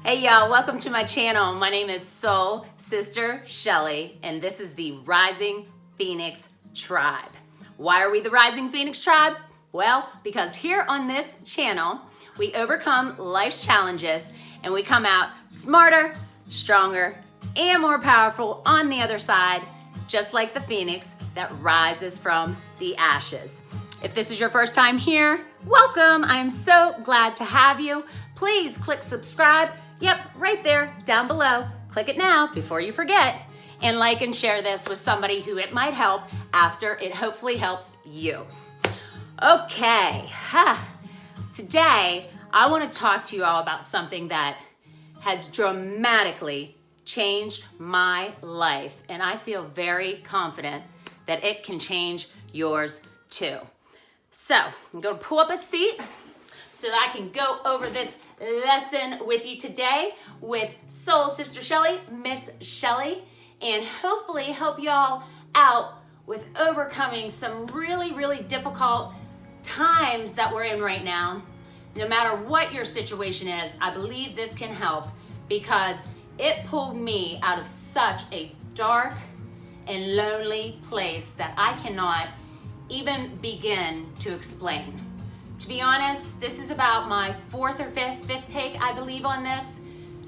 Hey y'all, welcome to my channel. My name is SoulSisterShelley, and this is the Rising Phoenix Tribe. Why are we the Rising Phoenix Tribe? Well, because here on this channel, we overcome life's challenges and we come out smarter, stronger, and more powerful on the other side, just like the phoenix that rises from the ashes. If this is your first time here, welcome. I am so glad to have you. Please click subscribe. Yep, right there, down below. Click it now before you forget. And like and share this with somebody who it might help after it hopefully helps you. Okay, today I want to talk to you all about something that has dramatically changed my life. And I feel very confident that it can change yours too. So I'm going to pull up a seat so that I can go over this lesson with you today with Soul Sister Shelley, Miss Shelley, and hopefully help y'all out with overcoming some really difficult times that we're in right now. No matter what your situation is, I believe this can help because it pulled me out of such a dark and lonely place that I cannot even begin to explain. To be honest, this is about my fourth or fifth take, I believe, on this,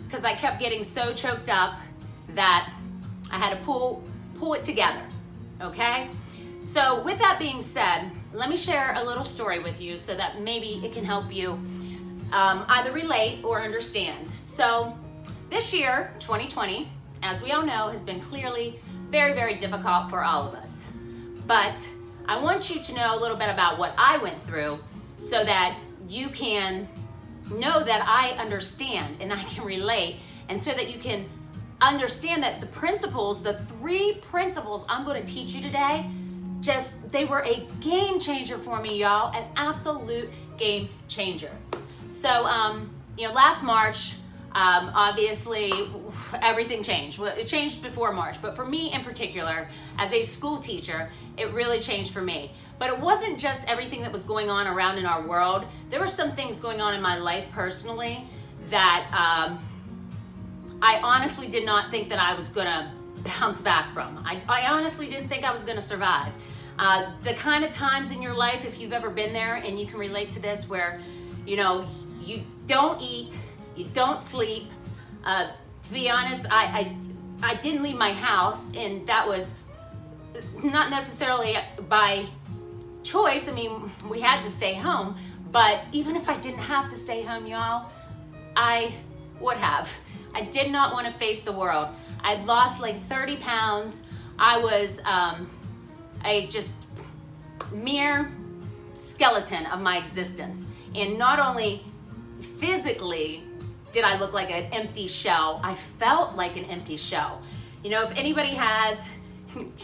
because I kept getting so choked up that I had to pull it together, okay? So with that being said, let me share a little story with you so that maybe it can help you either relate or understand. So this year, 2020, as we all know, has been clearly very difficult for all of us. But I want you to know a little bit about what I went through so that you can know that I understand and I can relate, and so that you can understand that the principles, the 3 principles I'm going to teach you today, they were a game changer for me, y'all, an absolute game changer. So, last March, obviously everything changed. Well, it changed before March, but for me in particular, as a school teacher, it really changed for me. But it wasn't just everything that was going on around in our world. There were some things going on in my life personally that I honestly did not think that I was gonna bounce back from. I honestly didn't think I was gonna survive. The kind of times in your life, if you've ever been there and you can relate to this, where you don't eat, you don't sleep. To be honest, I didn't leave my house, and that was not necessarily by choice. I mean, we had to stay home, but even if I didn't have to stay home, y'all, I would have. I did not want to face the world. I'd lost like 30 pounds. I was a just mere skeleton of my existence. And not only physically did I look like an empty shell, I felt like an empty shell. If anybody has,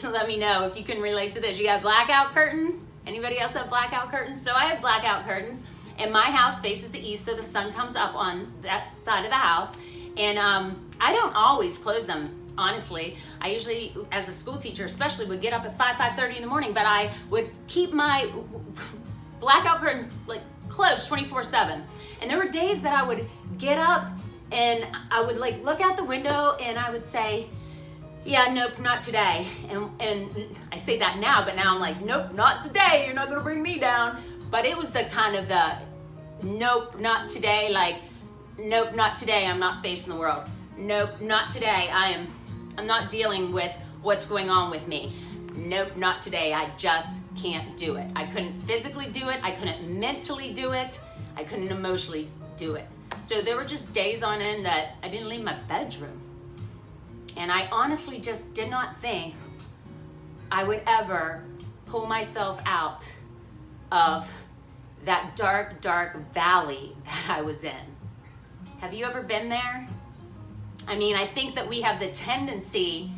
let me know if you can relate to this. You got blackout curtains? Anybody else have blackout curtains? So I have blackout curtains, and my house faces the east, so the sun comes up on that side of the house. And I don't always close them, honestly. I usually, as a school teacher especially, would get up at 5:30 in the morning, but I would keep my blackout curtains like closed 24/7. And there were days that I would get up and I would like look out the window and I would say, yeah, nope, not today. And I say that now, but now I'm like, nope, not today. You're not gonna bring me down. But it was the kind of the nope, not today, like nope, not today. I'm not facing the world. Nope, not today. I'm not dealing with what's going on with me. Nope, not today. I just can't do it. I couldn't physically do it. I couldn't mentally do it. I couldn't emotionally do it. So there were just days on end that I didn't leave my bedroom. And I honestly just did not think I would ever pull myself out of that dark valley that I was in. Have you ever been there? I mean, I think that we have the tendency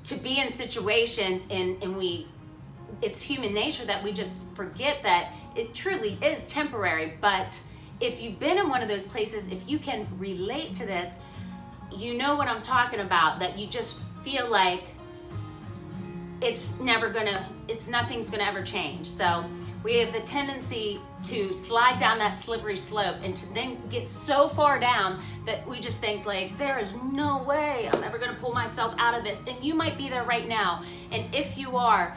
to be in situations and it's human nature that we just forget that it truly is temporary. But if you've been in one of those places, if you can relate to this, you know what I'm talking about, that you just feel like nothing's gonna ever change. So we have the tendency to slide down that slippery slope and to then get so far down that we just think like, there is no way I'm ever gonna pull myself out of this. And you might be there right now. And if you are,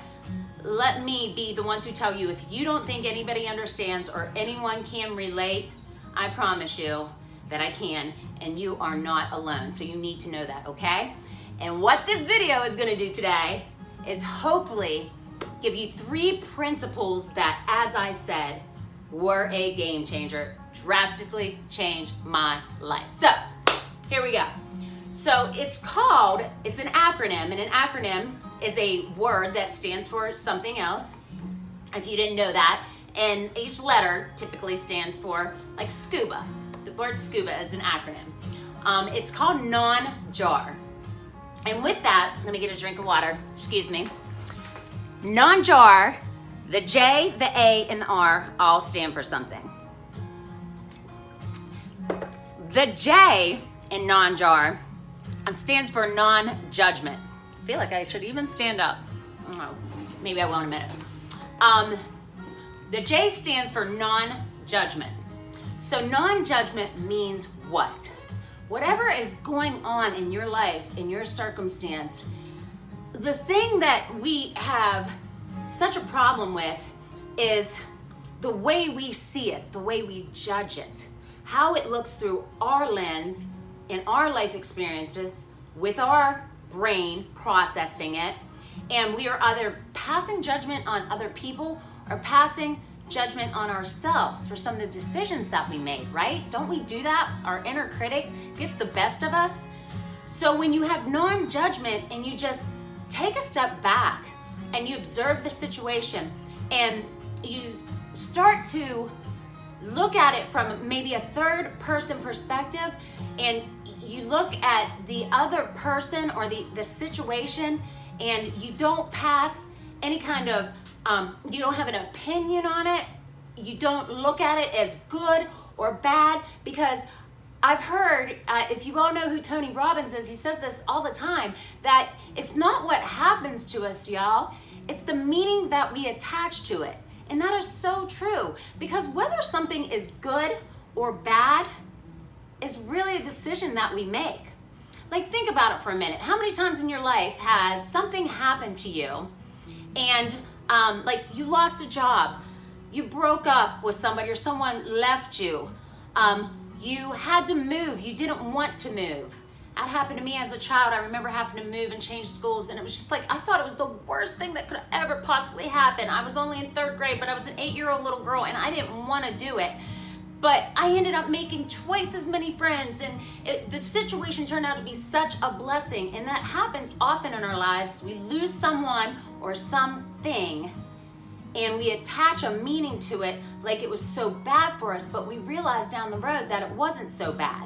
let me be the one to tell you, if you don't think anybody understands or anyone can relate, I promise you that I can, and you are not alone. So you need to know that, okay? And what this video is gonna do today is hopefully give you 3 principles that, as I said, were a game changer, drastically changed my life. So here we go. So it's an acronym, and an acronym is a word that stands for something else, if you didn't know that, and each letter typically stands for, like, scuba. The word scuba is an acronym. It's called non-jar. And with that, let me get a drink of water, excuse me. Non-jar, the J, the A, and the R all stand for something. The J in non-jar stands for non-judgment. I feel like I should even stand up. Oh, maybe I will in a minute. The J stands for non-judgment. So non-judgment means what? Whatever is going on in your life, in your circumstance, the thing that we have such a problem with is the way we see it, the way we judge it, how it looks through our lens in our life experiences with our brain processing it, and we are either passing judgment on other people or passing judgment on ourselves for some of the decisions that we made, right? Don't we do that? Our inner critic gets the best of us. So when you have non-judgment and you just take a step back and you observe the situation and you start to look at it from maybe a third person perspective, and you look at the other person or the situation, and you don't pass any kind of, you don't have an opinion on it, you don't look at it as good or bad, because I've heard, if you all know who Tony Robbins is, he says this all the time, that it's not what happens to us, y'all, it's the meaning that we attach to it. And that is so true, because whether something is good or bad is really a decision that we make. Like, think about it for a minute. How many times in your life has something happened to you and like you lost a job, you broke up with somebody, or someone left you, you had to move, you didn't want to move. That happened to me as a child. I remember having to move and change schools, and it was just like, I thought it was the worst thing that could ever possibly happen. I was only in 3rd grade, but I was an 8-year-old little girl, and I didn't want to do it. But I ended up making twice as many friends, and the situation turned out to be such a blessing. And that happens often in our lives. We lose someone or something, and we attach a meaning to it like it was so bad for us, but we realize down the road that it wasn't so bad.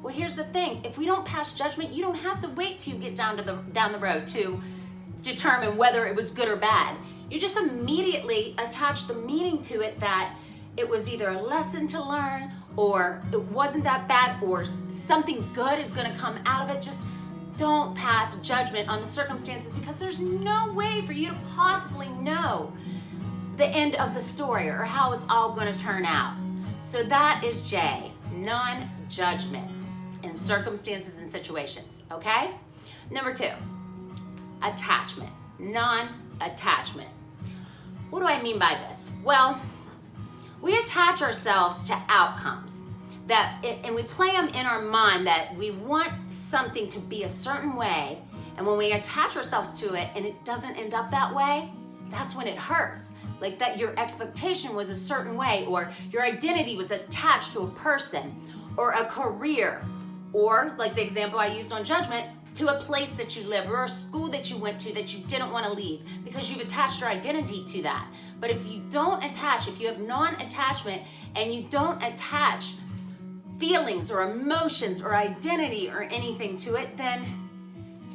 Well, here's the thing. If we don't pass judgment, you don't have to wait till you get down the road to determine whether it was good or bad. You just immediately attach the meaning to it, that it was either a lesson to learn, or it wasn't that bad, or something good is going to come out of it. Just don't pass judgment on the circumstances, because there's no way for you to possibly know the end of the story or how it's all going to turn out. So that is J, non-judgment in circumstances and situations, okay? Number 2, attachment, non-attachment. What do I mean by this? Well, we attach ourselves to outcomes and we play them in our mind that we want something to be a certain way, and when we attach ourselves to it and it doesn't end up that way, that's when it hurts. Like that your expectation was a certain way, or your identity was attached to a person or a career, or like the example I used on judgment, to a place that you live or a school that you went to that you didn't want to leave because you've attached your identity to that. But if you don't attach, if you have non-attachment and you don't attach feelings or emotions or identity or anything to it, then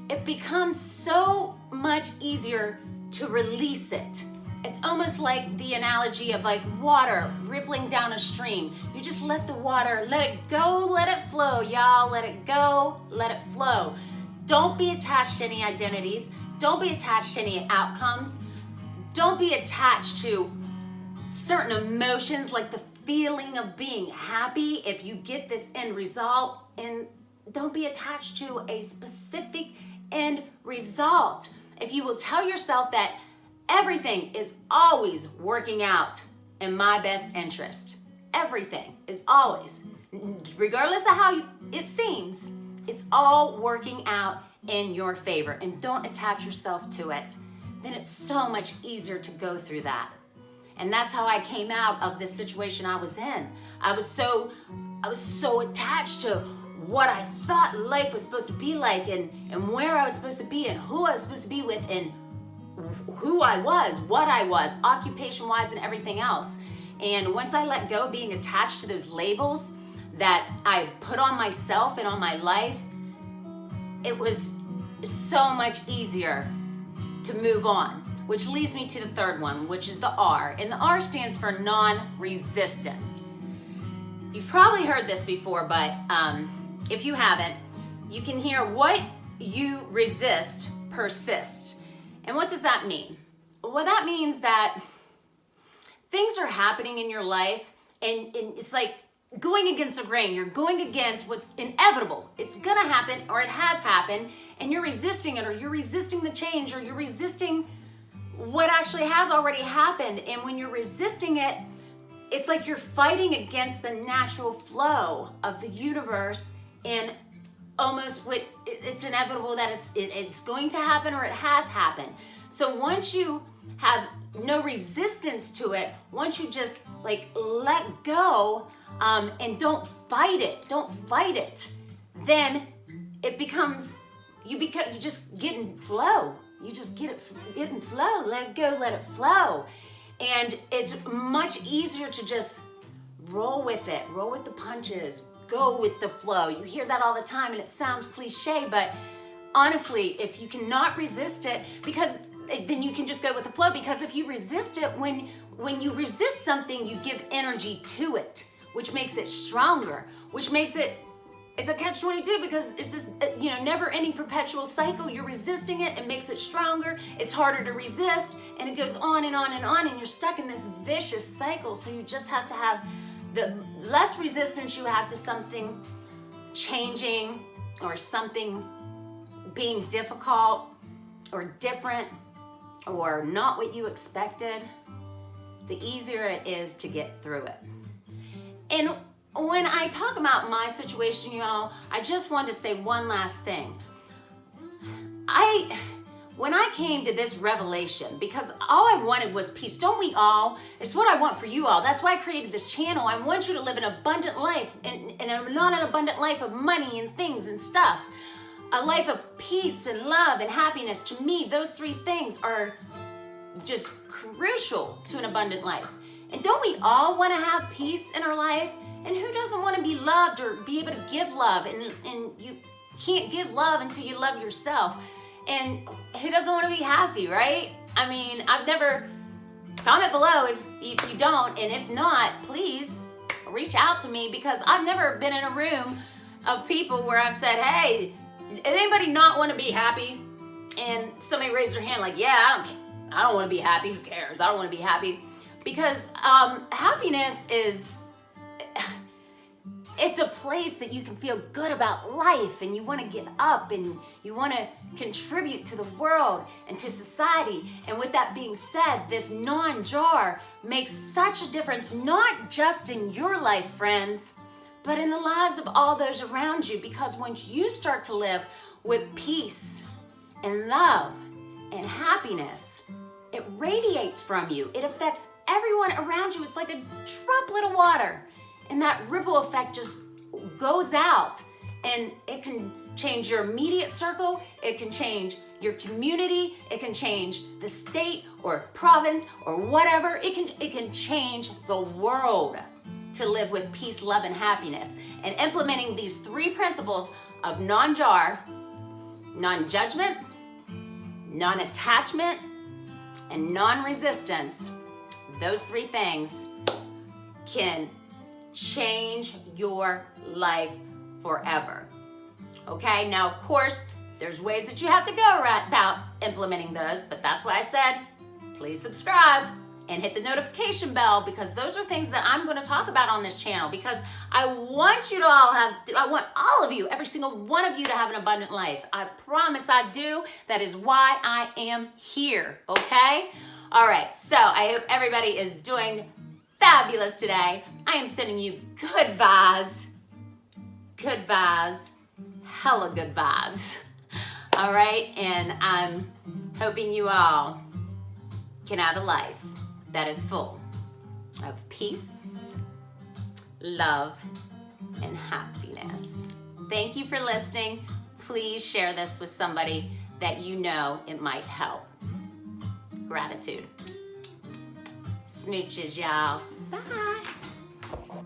it becomes so much easier to release it. It's almost like the analogy of like water rippling down a stream. You just let the water, let it go, let it flow, y'all. Let it go, let it flow. Don't be attached to any identities. Don't be attached to any outcomes. Don't be attached to certain emotions, like the feeling of being happy, if you get this end result, and don't be attached to a specific end result. If you will tell yourself that everything is always working out in my best interest, everything is always, regardless of how it seems, it's all working out in your favor, and don't attach yourself to it, then it's so much easier to go through that. And that's how I came out of this situation I was in. I was so attached to what I thought life was supposed to be like, and where I was supposed to be, and who I was supposed to be with, and who I was, what I was, occupation-wise and everything else. And once I let go of being attached to those labels that I put on myself and on my life, it was so much easier to move on, which leads me to the third one, which is the R. And the R stands for non-resistance. You've probably heard this before, but if you haven't, you can hear what you resist persists. And what does that mean? Well, that means that things are happening in your life, and it's like going against the grain. You're going against what's inevitable. It's gonna happen, or it has happened, and you're resisting it, or you're resisting the change, or you're resisting what actually has already happened. And when you're resisting it, it's like you're fighting against the natural flow of the universe, and almost what it's inevitable that it's going to happen, or it has happened. So once you have no resistance to it, once you just like let go and don't fight it, then it becomes, you just get in flow. You just get in flow, let it go, let it flow. And it's much easier to just roll with it, roll with the punches, go with the flow. You hear that all the time, and it sounds cliche, but honestly, if you cannot resist it, because then you can just go with the flow. Because if you resist it, when you resist something, you give energy to it, which makes it stronger, which makes it, it's a catch-22, because it's this never-ending perpetual cycle. You're resisting it, it makes it stronger, it's harder to resist, and it goes on and on and on, and you're stuck in this vicious cycle. So you just have to have, the less resistance you have to something changing, or something being difficult or different or not what you expected, the easier it is to get through it. And when I talk about my situation, y'all, I just want to say one last thing. When I came to this revelation, because all I wanted was peace. Don't we all? It's what I want for you all. That's why I created this channel. I want you to live an abundant life, and not an abundant life of money and things and stuff. A life of peace and love and happiness. To me, those three things are just crucial to an abundant life. And don't we all want to have peace in our life? And who doesn't want to be loved or be able to give love? And you can't give love until you love yourself. And who doesn't want to be happy, right? I mean, I've never, comment below if you don't, and if not, please reach out to me, because I've never been in a room of people where I've said, hey, does anybody not want to be happy? And somebody raised their hand like, yeah, I don't want to be happy. Who cares? I don't want to be happy. Because happiness is, it's a place that you can feel good about life, and you want to get up, and you want to contribute to the world and to society. And with that being said, this non-jar makes such a difference, not just in your life, friends, but in the lives of all those around you. Because once you start to live with peace and love and happiness, it radiates from you. It affects everyone around you. It's like a droplet of water. And that ripple effect just goes out, and it can change your immediate circle, it can change your community, it can change the state or province or whatever. It can change the world to live with peace, love, and happiness. And implementing these three principles of non-jar, non-judgment, non-attachment, and non-resistance, those three things can change your life forever. Okay, now of course, there's ways that you have to go about implementing those, but that's why I said, please subscribe, and hit the notification bell, because those are things that I'm going to talk about on this channel, because I want you to I want all of you, every single one of you, to have an abundant life. I promise I do. That is why I am here, okay? All right, so I hope everybody is doing fabulous today. I am sending you good vibes, hella good vibes. All right, and I'm hoping you all can have a life that is full of peace, love, and happiness. Thank you for listening. Please share this with somebody that you know it might help. Gratitude. Smooches, y'all. Bye.